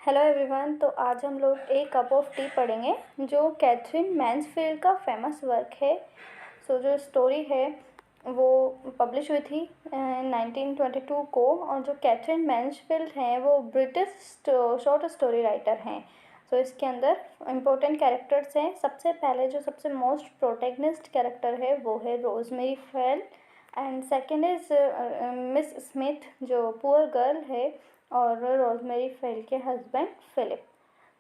Hello everyone. तो आज हम लोग ए कप ऑफ टी पढ़ेंगे जो कैथरीन मैन्सफील्ड का फेमस वर्क है। जो स्टोरी है वो पब्लिश हुई थी 1922 को। और जो कैथरीन मैन्सफील्ड हैं वो ब्रिटिश शॉर्ट स्टोरी राइटर हैं। इसके अंदर इम्पोर्टेंट कैरेक्टर्स हैं। सबसे पहले जो सबसे मोस्ट प्रोटैगनिस्ट कैरेक्टर है वो है rosemary fail, and second is miss Smith जो पुअर गर्ल है, और रोजमेरी फेल के हस्बैंड फिलिप।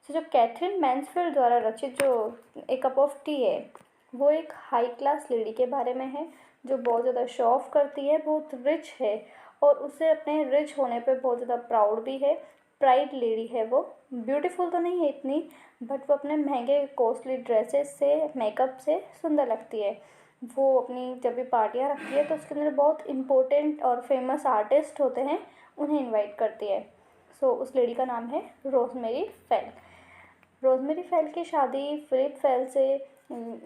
जो कैथरीन मैन्सफील्ड द्वारा रचित जो ए कप ऑफ टी है वो एक हाई क्लास लेडी के बारे में है जो बहुत ज़्यादा शो ऑफ करती है, बहुत रिच है और उसे अपने रिच होने पे बहुत ज़्यादा प्राउड भी है। प्राइड लेडी है वो। ब्यूटीफुल तो नहीं है इतनी, बट वो अपने महंगे कॉस्टली ड्रेसेस से, मेकअप से सुंदर लगती है। वो अपनी जब भी पार्टियाँ रखती है तो उसके अंदर बहुत इम्पोर्टेंट और फेमस आर्टिस्ट होते हैं, उन्हें इनवाइट करती है। उस लेडी का नाम है रोजमेरी फेल। रोजमेरी फेल की शादी फिलिप फेल से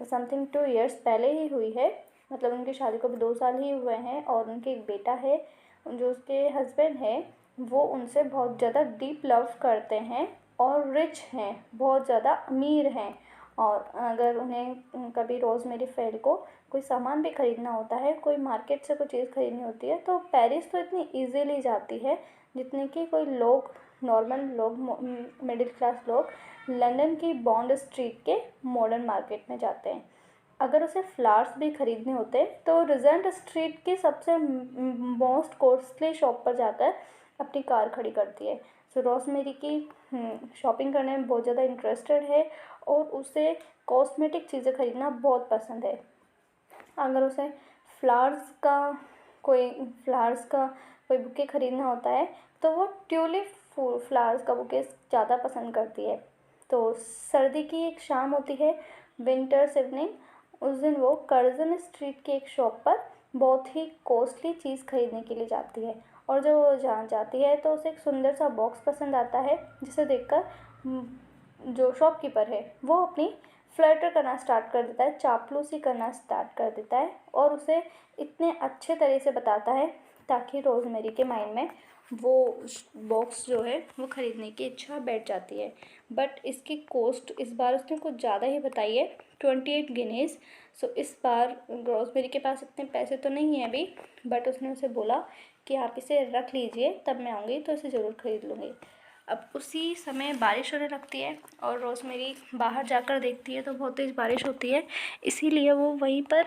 समथिंग 2 इयर्स पहले ही हुई है। मतलब उनकी शादी को भी 2 साल ही हुए हैं, और उनके एक बेटा है। जो उसके हस्बैंड है वो उनसे बहुत ज़्यादा डीप लव करते हैं और रिच हैं, बहुत ज़्यादा अमीर हैं। और अगर उन्हें कभी रोजमेरी फेल को कोई सामान भी ख़रीदना होता है, कोई मार्केट से कोई चीज़ ख़रीदनी होती है, तो पेरिस तो इतनी ईजीली जाती है जितने कि कोई लोग, नॉर्मल लोग, मिडिल क्लास लोग लंदन की बॉन्ड स्ट्रीट के मॉडर्न मार्केट में जाते हैं। अगर उसे फ्लावर्स भी ख़रीदने होते तो रिजेंट स्ट्रीट की सबसे मोस्ट कॉस्टली शॉप पर जाकर अपनी कार खड़ी करती है। रोजमेरी की शॉपिंग करने में बहुत ज़्यादा इंटरेस्टेड है और उसे कॉस्मेटिक चीज़ें खरीदना बहुत पसंद है। अगर उसे फ्लावर्स का कोई फ्लावर्स का कोई बुके ख़रीदना होता है तो वो ट्यूलिप फ्लावर्स का बुके ज़्यादा पसंद करती है। सर्दी की एक शाम होती है, विंटर्स इवनिंग। उस दिन वो कर्जन स्ट्रीट की एक शॉप पर बहुत ही कॉस्टली चीज़ खरीदने के लिए जाती है। और जब वो जहाँ जाती है तो उसे एक सुंदर सा बॉक्स पसंद आता है, जिसे देखकर जो शॉपकीपर है वो अपनी फ्लर्टर करना स्टार्ट कर देता है, चापलूसी करना स्टार्ट कर देता है, और उसे इतने अच्छे तरह से बताता है ताकि रोजमेरी के माइंड में वो बॉक्स जो है वो ख़रीदने की इच्छा बैठ जाती है। बट इसकी कॉस्ट इस बार उसने कुछ ज़्यादा ही बताई है, 28 गिनीज़। इस बार रोजमेरी के पास इतने पैसे तो नहीं हैं अभी, बट उसने उसे बोला कि आप इसे रख लीजिए, तब मैं आऊँगी तो इसे ज़रूर ख़रीद लूँगी। अब उसी समय बारिश होने लगती है और रोजमेरी बाहर जाकर देखती है तो बहुत तेज़ बारिश होती है, इसीलिए वो वहीं पर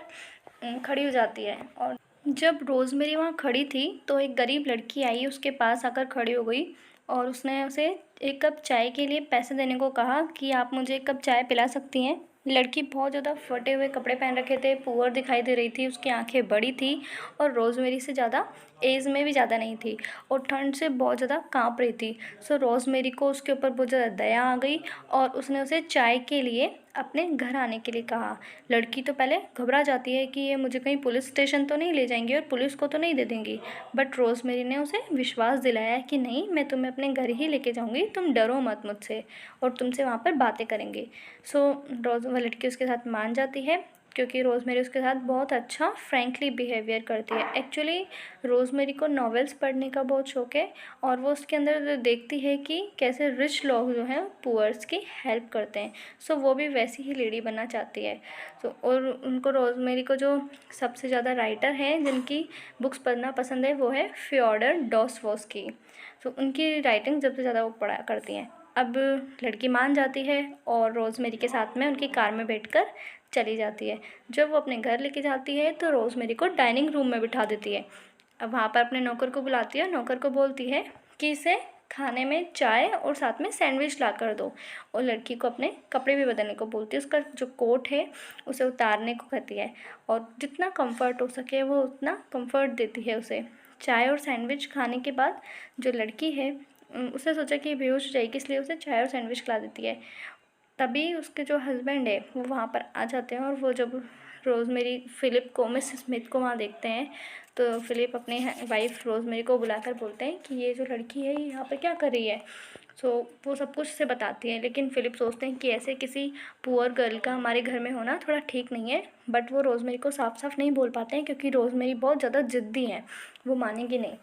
खड़ी हो जाती है। और जब रोजमेरी वहाँ खड़ी थी तो एक गरीब लड़की आई, उसके पास आकर खड़ी हो गई और उसने उसे एक कप चाय के लिए पैसे देने को कहा कि आप मुझे एक कप चाय पिला सकती हैं। लड़की बहुत ज़्यादा फटे हुए कपड़े पहन रखे थे, पुअर दिखाई दे रही थी, उसकी आंखें बड़ी थी और रोजमेरी से ज़्यादा एज में भी ज़्यादा नहीं थी और ठंड से बहुत ज़्यादा काँप रही थी। रोजमेरी को उसके ऊपर बहुत ज़्यादा दया आ गई और उसने उसे चाय के लिए अपने घर आने के लिए कहा। लड़की तो पहले घबरा जाती है कि ये मुझे कहीं पुलिस स्टेशन तो नहीं ले जाएंगी और पुलिस को तो नहीं दे देंगी, बट रोजमेरी ने उसे विश्वास दिलाया कि नहीं, मैं तुम्हें अपने घर ही लेके जाऊंगी, तुम डरो मत मुझसे, और तुमसे वहाँ पर बातें करेंगे। वह लड़की उसके साथ मान जाती है क्योंकि रोजमेरी उसके साथ बहुत अच्छा फ्रैंकली बिहेवियर करती है। एक्चुअली रोजमेरी को नॉवेल्स पढ़ने का बहुत शौक है और वो उसके अंदर देखती है कि कैसे रिच लोग जो हैं पुअर्स की हेल्प करते हैं। वो भी वैसी ही लेडी बनना चाहती है। और उनको रोजमेरी को जो सबसे ज़्यादा राइटर हैं जिनकी बुक्स पढ़ना पसंद है वो है फ्योडर डॉस्टोवस्की। उनकी राइटिंग सबसे ज़्यादा वो पढ़ा करती हैं। अब लड़की मान जाती है और रोजमेरी के साथ में उनकी कार में बैठकर चली जाती है। जब वो अपने घर लेके जाती है तो रोजमेरी को डाइनिंग रूम में बिठा देती है। अब वहाँ पर अपने नौकर को बुलाती है, नौकर को बोलती है कि इसे खाने में चाय और साथ में सैंडविच ला कर दो, और लड़की को अपने कपड़े भी बदलने को बोलती है। उसका जो कोट है उसे उतारने को कहती है और जितना कंफर्ट हो सके वो उतना कंफर्ट देती है उसे। चाय और सैंडविच खाने के बाद जो लड़की है उसने सोचा कि बेहोश हो जाएगी, इसलिए उसे चाय और सैंडविच खिला देती है। तभी उसके जो हस्बैंड है वो वहाँ पर आ जाते हैं और वो जब रोजमेरी फिलिप को, मिस स्मिथ को वहाँ देखते हैं तो फिलिप अपने वाइफ रोजमेरी को बुलाकर बोलते हैं कि ये जो लड़की है ये यहाँ पर क्या कर रही है। वो सब कुछ से बताती है, लेकिन फिलिप सोचते हैं कि ऐसे किसी पुअर गर्ल का हमारे घर में होना थोड़ा ठीक नहीं है, बट वो रोजमेरी को साफ साफ नहीं बोल पाते हैं क्योंकि रोजमेरी बहुत ज़्यादा ज़िद्दी है, वो मानेगी नहीं।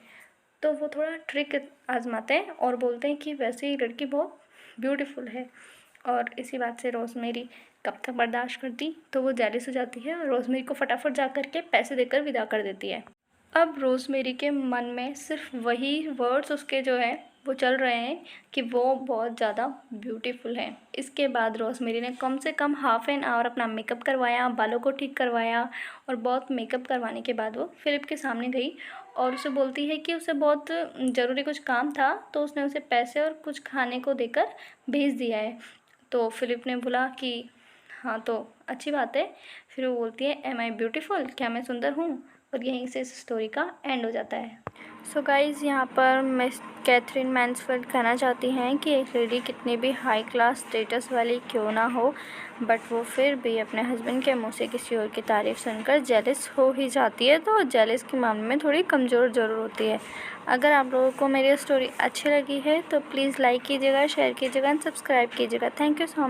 तो वो थोड़ा ट्रिक आजमाते हैं और बोलते हैं कि वैसे ही लड़की बहुत ब्यूटीफुल है। और इसी बात से रोज़मेरी कब तक बर्दाश्त करती, तो वो जेलस हो जाती है और रोज़मेरी को फटाफट जा कर के पैसे देकर विदा कर देती है। अब रोज़मेरी के मन में सिर्फ वही वर्ड्स उसके जो है वो चल रहे हैं कि वो बहुत ज़्यादा ब्यूटीफुल है। इसके बाद रोज़मेरी ने कम से कम हाफ़ एन आवर अपना मेकअप करवाया, बालों को ठीक करवाया और बहुत मेकअप करवाने के बाद वो फ़िलिप के सामने गई और उसे बोलती है कि उसे बहुत ज़रूरी कुछ काम था, तो उसने उसे पैसे और कुछ खाने को देकर भेज दिया है। तो फ़िलिप ने बोला कि हाँ, तो अच्छी बात है। फिर वो बोलती है, एम आई ब्यूटीफुल, क्या मैं सुंदर हूँ? और यहीं से इस स्टोरी का एंड हो जाता है। सो गाइज़, यहाँ पर मिस कैथरीन मैन्सफील्ड कहना चाहती हैं कि एक लेडी कितनी भी हाई क्लास स्टेटस वाली क्यों ना हो, बट वो फिर भी अपने हस्बैंड के मुँह से किसी और की तारीफ़ सुनकर जेलस हो ही जाती है। तो जेलस के मामले में थोड़ी कमज़ोर ज़रूर होती है। अगर आप लोगों को मेरी स्टोरी अच्छी लगी है तो प्लीज़ लाइक कीजिएगा, शेयर कीजिएगा एंड सब्सक्राइब कीजिएगा। Thank you so much.